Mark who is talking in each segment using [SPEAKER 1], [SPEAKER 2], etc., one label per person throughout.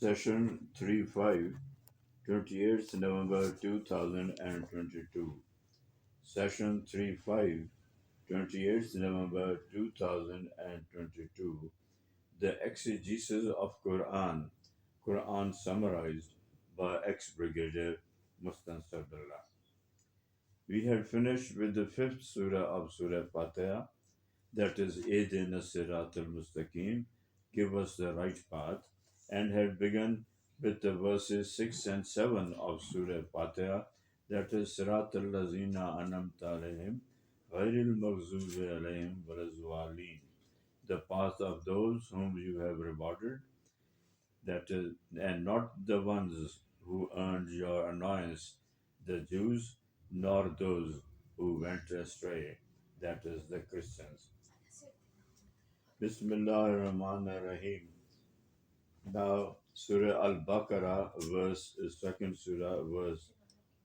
[SPEAKER 1] Session 3-5, 28th November 2022. Session 3-5, 28th November 2022. The Exegesis of Quran. Quran summarized by ex-Brigadier Mustan Sabdullah. We had finished with the fifth surah of Surah Fatiha, that is Ehdina Sirat al-Mustaqim, give us the right path, and had begun with the verses 6 and 7 of Surah Fatiha, that is Sirat al-Lazina anamta alayhim, ghayril maghzubi alayhim walazdallin, the path of those whom you have rewarded, that is, and not the ones who earned your annoyance, the Jews, nor those who went astray, that is, the Christians. Bismillah ar-Rahman ar-Rahim. Now, Surah Al-Baqarah, second Surah, verse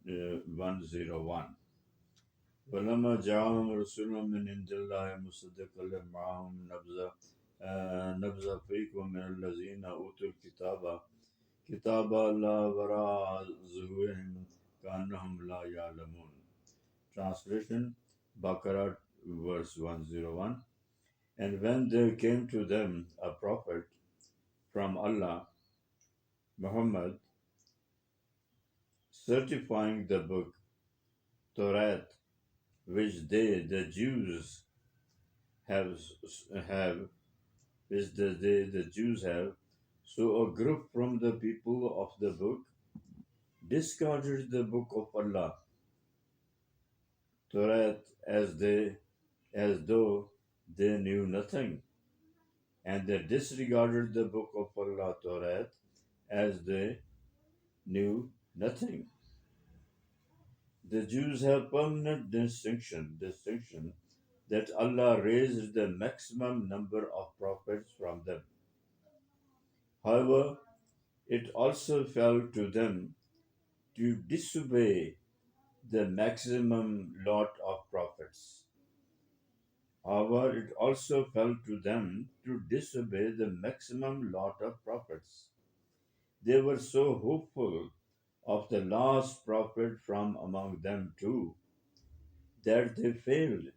[SPEAKER 1] 101. وَلَمَّا جَاءَهُمْ رَسُولٌ مِّنْ عِندِ اللَّهِ مُصَدِّقًا لِمَّا مَعَهُمْ نَبَذَ فَرِيقٌ مِّنَ الَّذِينَ أُوتُوا الْكِتَابَ كِتَابَ اللَّهِ وَرَاءَ ظُهُورِهِمْ كَأَنَّهُمْ لَا يَعْلَمُونَ. Translation, Baqarah, verse 101. And when there came to them a prophet from Allah, Muhammad, certifying the book, Torah, which the Jews have, the Jews have, so a group from the people of the book discarded the book of Allah, Torah, as though they knew nothing, and they disregarded the book of Allah, Torah, as they knew nothing. The Jews have permanent distinction that Allah raised the maximum number of prophets from them. However, it also fell to them to disobey the maximum lot of prophets. However, it also fell to them to disobey the maximum lot of prophets. They were so hopeful of the last prophet from among them too, that they failed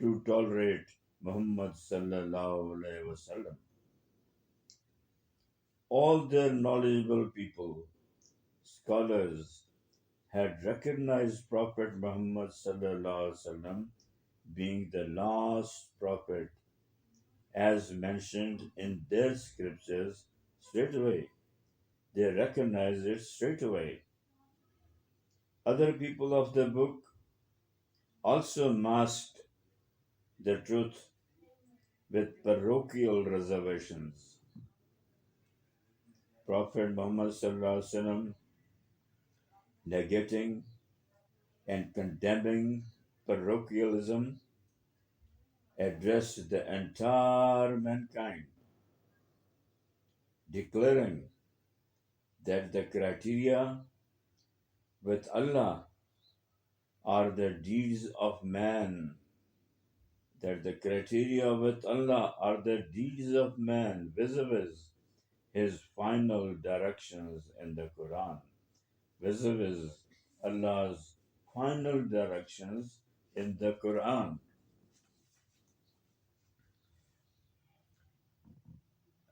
[SPEAKER 1] to tolerate Muhammad sallallahu alaihi wasallam. All their knowledgeable people, scholars, had recognized Prophet Muhammad sallallahu alaihi wasallam being the last prophet, as mentioned in their scriptures straight away. They recognized it straight away. Other people of the book also masked the truth with parochial reservations. Prophet Muhammad sallallahu alaihi wasallam, negating and condemning parochialism, addressed the entire mankind, declaring that the criteria with Allah are the deeds of man, that the criteria with Allah are the deeds of man vis-a-vis his final directions in the Quran, vis-a-vis Allah's final directions in the Quran.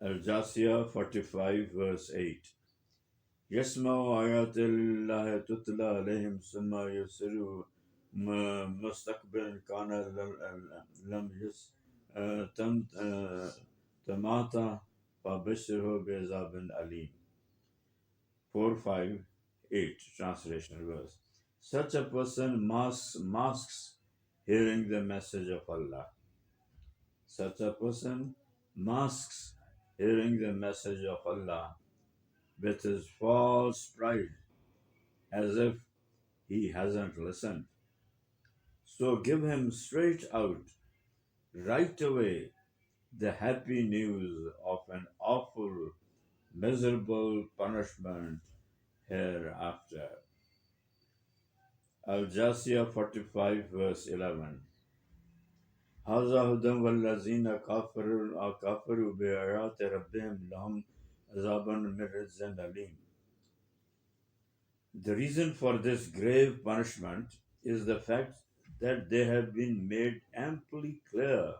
[SPEAKER 1] Al-Jasiyah 45 verse 8. يسمع آيات الله تتلى عليهم ثم يصير مستقبلا كان لم يس تماتا فبشره بعذاب أليم. 458 translation verse. Such a person masks hearing the message of Allah. Such a person masks hearing the message of Allah with his false pride, as if he hasn't listened. So give him straight out, right away, the happy news of an awful, miserable punishment hereafter. Al-Jasiyah 45 verse 11. هذا هدى والذين كفروا بآيات ربهم لهم عذابا من رجز أليم. The reason for this grave punishment is the fact that they have been made amply clear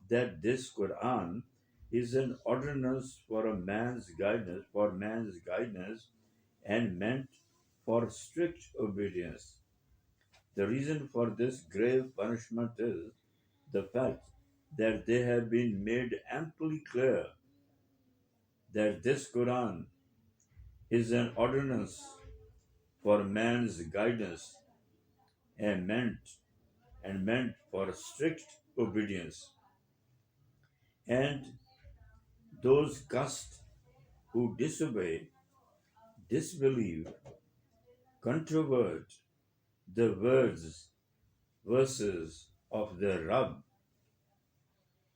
[SPEAKER 1] that this Quran is an ordinance for man's guidance, and meant for strict obedience. The reason for this grave punishment is the fact that they have been made amply clear that this Quran is an ordinance for man's guidance, and meant for strict obedience. And those cursed who disobey, disbelieve, controvert the verses of their Rabb,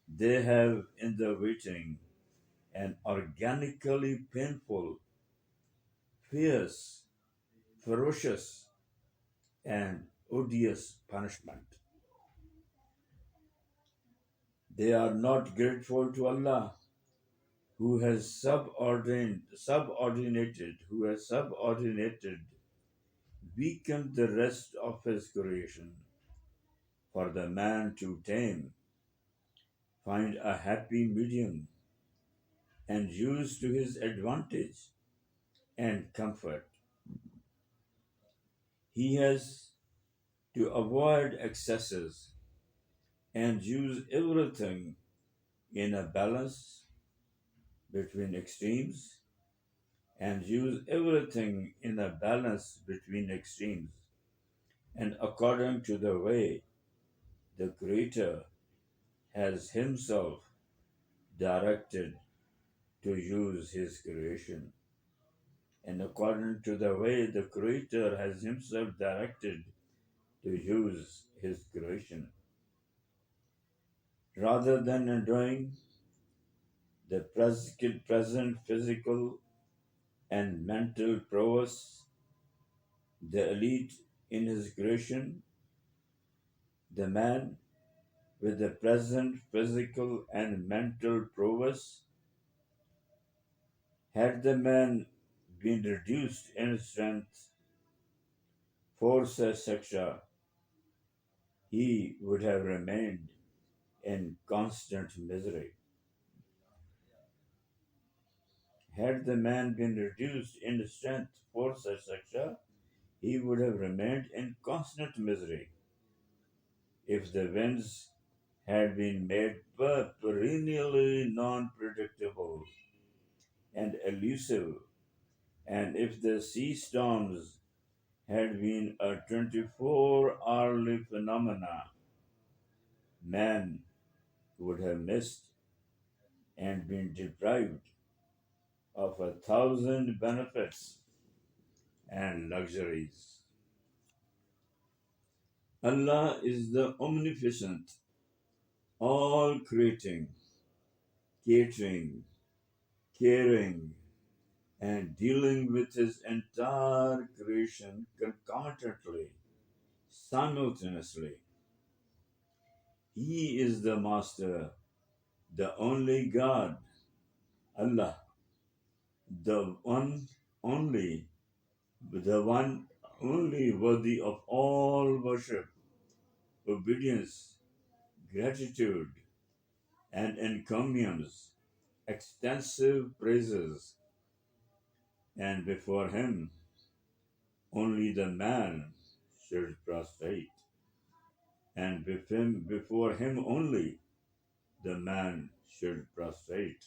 [SPEAKER 1] they have in the waiting an organically painful, fierce, ferocious, and odious punishment. They are not grateful to Allah, who has subordinated, weakened the rest of His creation for the man to tame, find a happy medium, and use to his advantage and comfort. He has to avoid excesses and use everything in a balance between extremes, and according to the way the Creator has Himself directed to use His creation. And according to the way the Creator has Himself directed to use His creation. Rather than enjoying the present physical and mental prowess, the elite in His creation, the man with the present physical and mental prowess, had the man been reduced in strength, force, etc., he would have remained in constant misery. Had the man been reduced in strength, force, etc., he would have remained in constant misery. If the winds had been made perennially non predictable and elusive, and if the sea storms had been a 24-hourly phenomena, man would have missed and been deprived of 1,000 benefits and luxuries. Allah is the omnipotent, all creating, catering, caring, and dealing with His entire creation concomitantly, simultaneously. He is the Master, the only God, Allah, the one only, the one only worthy of all worship, obedience, gratitude, and encomiums extensive praises, and before Him only the man should prostrate, and before him only the man should prostrate,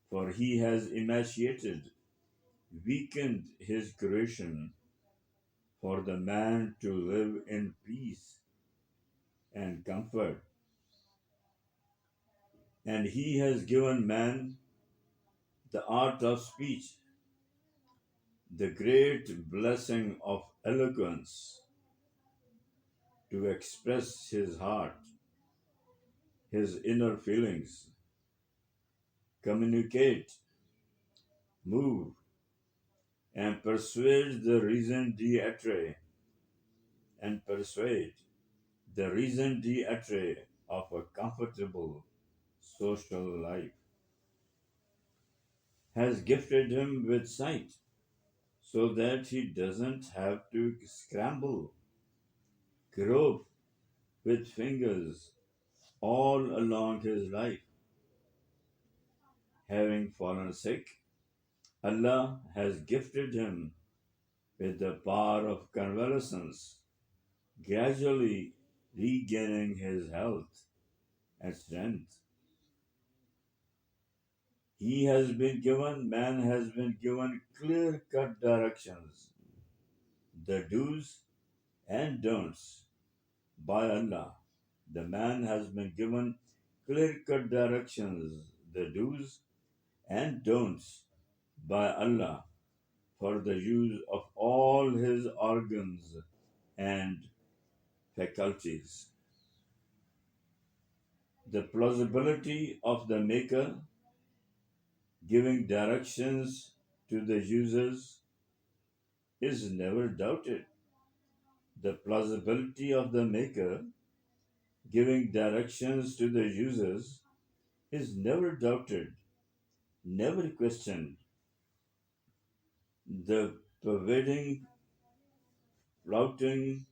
[SPEAKER 1] for He has emaciated, weakened His creation for the man to live in peace and comfort, and He has given man the art of speech, the great blessing of eloquence, to express his heart, his inner feelings, communicate, move, and persuade the reason d'etre of a comfortable social life. has gifted him with sight so that he doesn't have to scramble, grope with fingers all along his life. Having fallen sick, Allah has gifted him with the power of convalescence, gradually regaining his health and strength. Man has been given clear cut directions, the do's and don'ts by Allah. The man has been given clear cut directions, the do's and don'ts by Allah for the use of all his organs and faculties. The plausibility of the Maker giving directions to the users is never doubted. The plausibility of the Maker giving directions to the users is never doubted, never questioned. The pervading flouting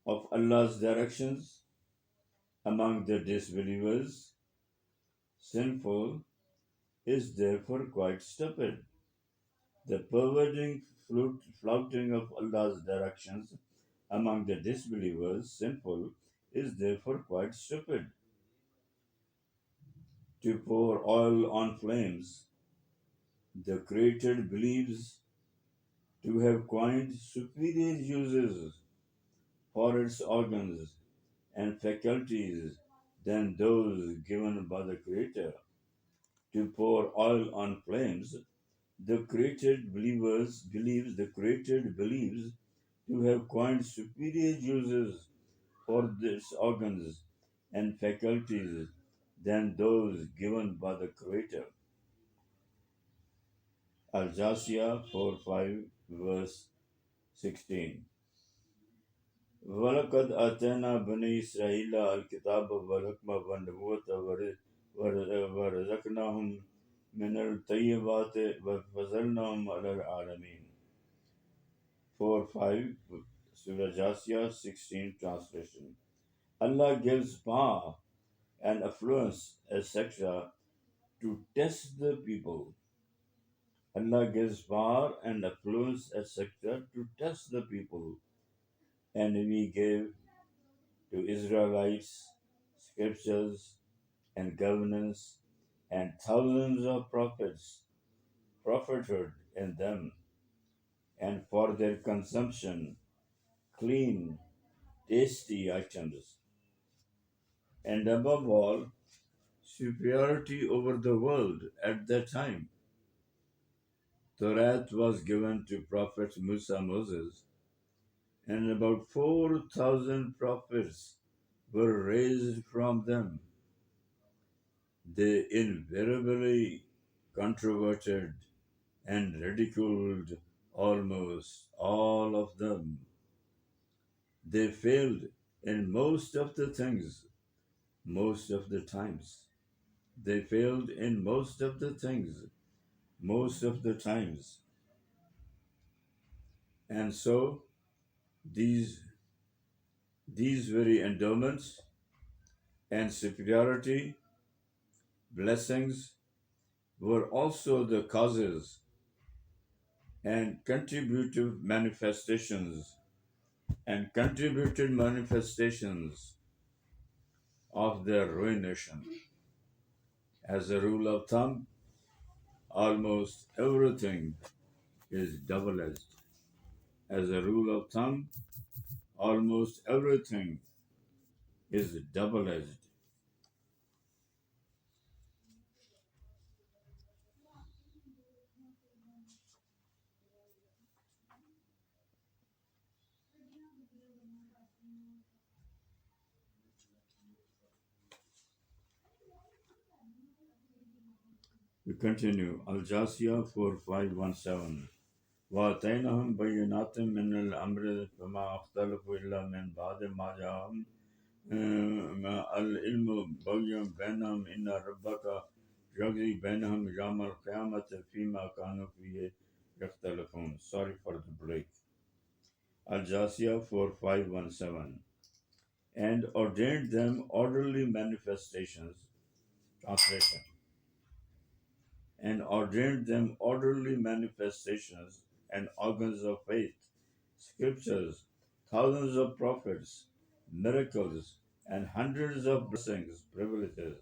[SPEAKER 1] of Allah's directions among the disbelievers, sinful, is therefore quite stupid. The pervading flouting of Allah's directions among the disbelievers, sinful, is therefore quite stupid. To pour oil on flames, the created believes to have coined superior uses for its organs and faculties than those given by the Creator. To pour oil on flames, the created believes to have coined superior uses for its organs and faculties than those given by the Creator. Al-Jasiyah 4:5 verse 16. وَلَقَدْ آتَيْنَا بَنِي إِسْرَائِيلَ الْكِتَابَ وَالْحِكْمَةَ وَالنُّبُوَّةَ وَرَزَقْنَاهُم مِّنَ الطَّيِّبَاتِ وَفَضَّلْنَاهُمْ عَلَى الْعَالَمِينَ. 4:5 Surah Jasiyah 16 translation. Allah gives power and affluence, etc., to test the people. Allah gives power and affluence, etc., to test the people. And we gave to Israelites scriptures and governance and thousands of prophets, prophethood in them, and for their consumption, clean, tasty items. And above all, superiority over the world at that time. Torah was given to Prophet Moses, and about 4,000 prophets were raised from them. They invariably controverted and ridiculed almost all of them. They failed in most of the things, most of the times. They failed in most of the things, most of the times. And so these very endowments and superiority, blessings, were also the causes and contributed manifestations of their ruination. As a rule of thumb, almost everything is double-edged. As a rule of thumb, almost everything is double-edged. We continue. Al-Jasiyah 4517. وَآتَيْنَاهُمْ بَيِّنَاتٍ مِّنَ الْأَمْرِ فَمَا اخْتَلَفُوا إِلَّا مِن بَعْدِ مَا جَاءَهُمْ الْعِلْمُ بَغْيًا بَيْنَهُمْ إِنَّ رَبَّكَ يقضي بينهم يوم القيامة فيما كانوا فيه يختلفون. Sorry for the break. Al-Jasiyah 4517. And ordained them orderly manifestations, translation, and ordained them orderly manifestations and organs of faith, scriptures, thousands of prophets, miracles, and hundreds of blessings, privileges.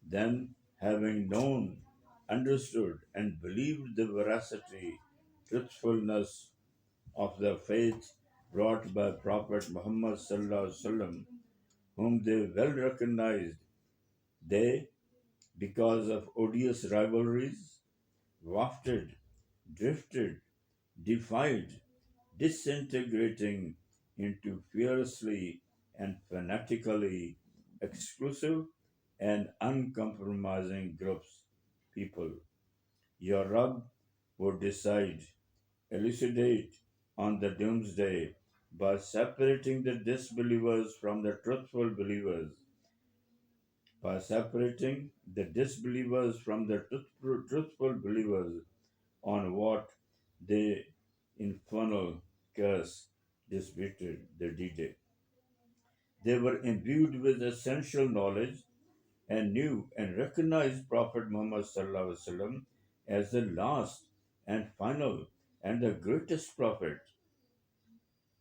[SPEAKER 1] Then, having known, understood, and believed the veracity, truthfulness of the faith brought by Prophet Muhammad Sallallahu Alaihi Wasallam, whom they well recognized, they, because of odious rivalries, wafted, drifted, defied, disintegrating into fiercely and fanatically exclusive and uncompromising groups, people. Your Rabb would decide, elucidate on the doomsday by separating the disbelievers from the truthful believers, by separating the disbelievers from the truthful believers on what they infernal curse disputed the D-Day. They were imbued with essential knowledge and knew and recognized Prophet Muhammad Sallallahu Alaihi Wasallam as the last and final and the greatest prophet,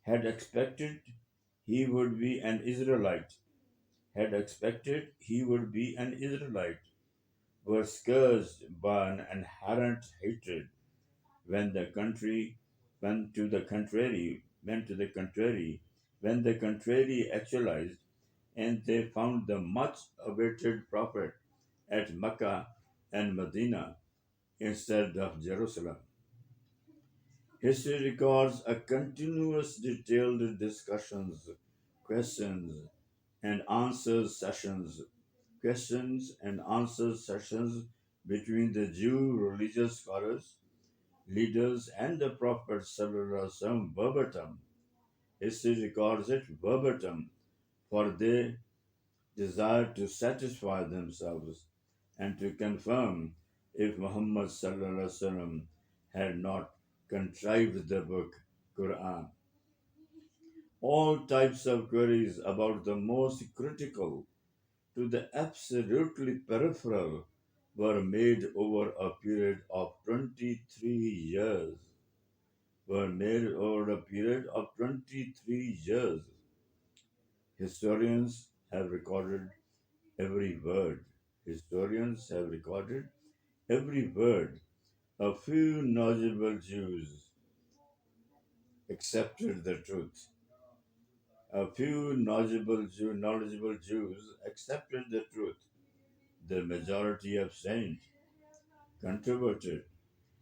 [SPEAKER 1] had expected he would be an Israelite, had expected he would be an Israelite, were scourged by an inherent hatred when the country when the contrary actualized, and they found the much awaited prophet at Mecca and Medina instead of Jerusalem. History records a continuous detailed discussions, questions and answers sessions, questions and answers sessions between the Jew religious scholars, leaders, and the Prophet Sallallahu Alaihi Wasallam verbatim. History records it verbatim, for they desired to satisfy themselves and to confirm if Muhammad Sallallahu Alaihi Wasallam had not contrived the book Quran. All types of queries about the most critical to the absolutely peripheral were made over a period of 23 years. Were made over a period of 23 years. Historians have recorded every word. Historians have recorded every word. A few knowledgeable Jews accepted the truth. A few knowledgeable Jews accepted the truth. The majority abstained, controverted,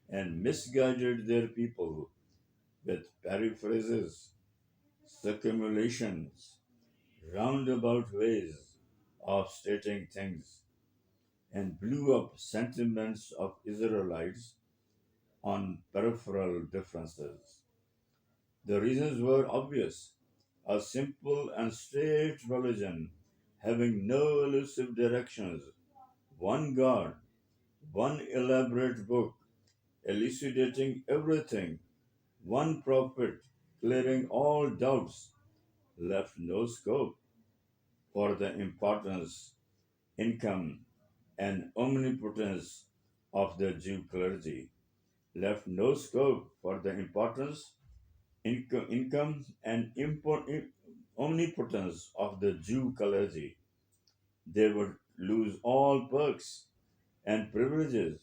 [SPEAKER 1] and misguided their people with periphrases, circumlocutions, roundabout ways of stating things, and blew up sentiments of Israelites on peripheral differences. The reasons were obvious: a simple and straight religion having no elusive directions, one God, one elaborate book elucidating everything, one prophet clearing all doubts, left no scope for the importance, income, and omnipotence of the Jew clergy, left no scope for the importance, income, and omnipotence of the Jew clergy. They would lose all perks and privileges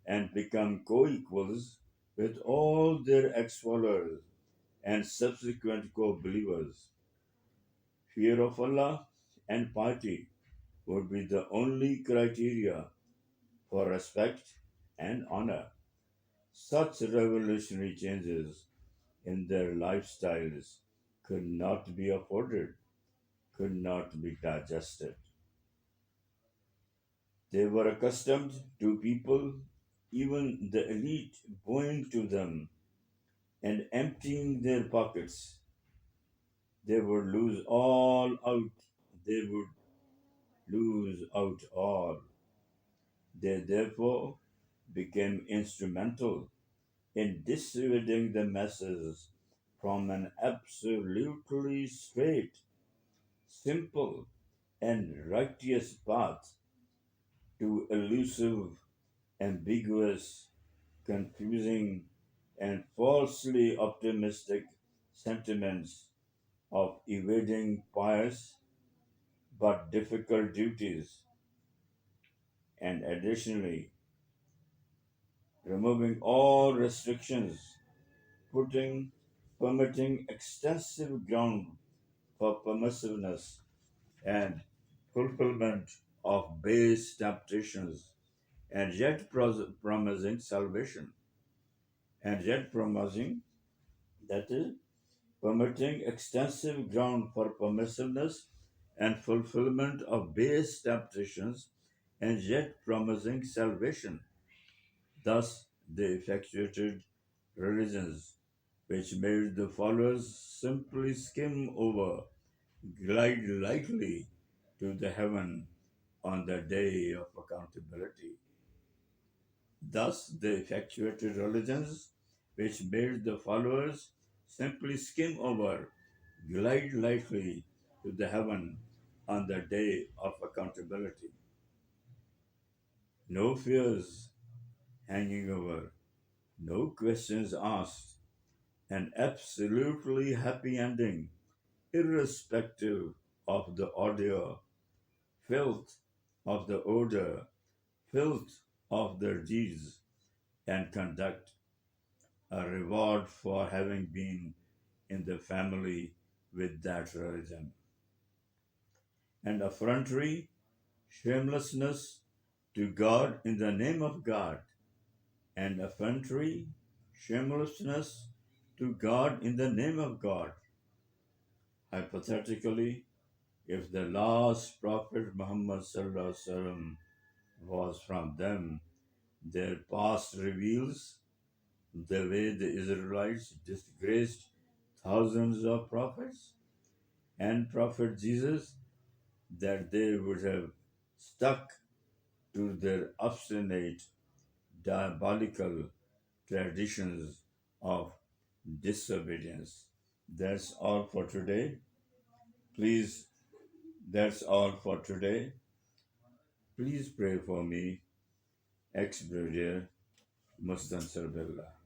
[SPEAKER 1] and become co equals with all their ex followers and subsequent co believers. Fear of Allah and piety would be the only criteria for respect and honor. Such revolutionary changes in their lifestyles could not be afforded, could not be digested. They were accustomed to people, even the elite, bowing to them and emptying their pockets. They would lose all out. They would lose out all. They therefore became instrumental in dissuading the masses from an absolutely straight, simple, and righteous path to elusive, ambiguous, confusing, and falsely optimistic sentiments of evading pious but difficult duties, and additionally, removing all restrictions, permitting extensive ground for permissiveness and fulfillment of base temptations, and yet promising salvation, and yet promising, that is, permitting extensive ground for permissiveness and fulfillment of base temptations, and yet promising salvation. Thus, they effectuated religions which made the followers simply skim over, glide lightly to the heaven on the day of accountability. Thus, they effectuated religions which made the followers simply skim over, glide lightly to the heaven on the day of accountability. No fears hanging over, no questions asked, an absolutely happy ending, irrespective of the ordeal, filth of the odor, filth of their deeds and conduct, a reward for having been in the family with that religion. And effrontery, shamelessness to God in the name of God, and effrontery, shamelessness to God in the name of God. Hypothetically, if the last prophet Muhammad Sallallahu Alaihi Wasallam was from them, their past reveals the way the Israelites disgraced thousands of prophets and Prophet Jesus, that they would have stuck to their obstinate, diabolical traditions of disobedience. That's all for today. Please, that's all for today. Please pray for me, ex-brigadier Mustansar Billah.